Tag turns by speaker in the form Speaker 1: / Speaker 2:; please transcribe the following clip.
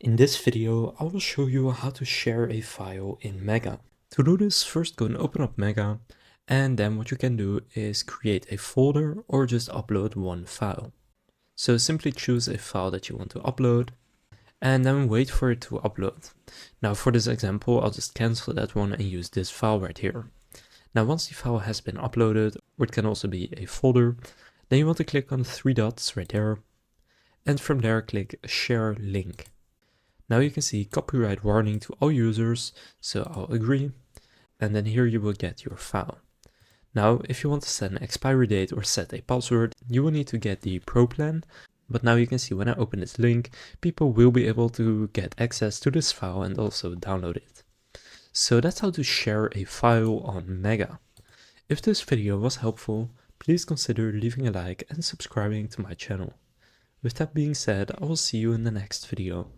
Speaker 1: In this video, I will show you how to share a file in Mega. To do this, first go and open up Mega, and then what you can do is create a folder or just upload one file. So simply choose a file that you want to upload, and then wait for it to upload. Now for this example, I'll just cancel that one and use this file right here. Now once the file has been uploaded, or it can also be a folder, then you want to click on the three dots right there, and from there click Share Link. Now you can see copyright warning to all users, so I'll agree, and then here you will get your file. Now if you want to set an expiry date or set a password, you will need to get the Pro plan, but now you can see when I open this link, people will be able to get access to this file and also download it. So that's how to share a file on Mega. If this video was helpful, please consider leaving a like and subscribing to my channel. With that being said, I will see you in the next video.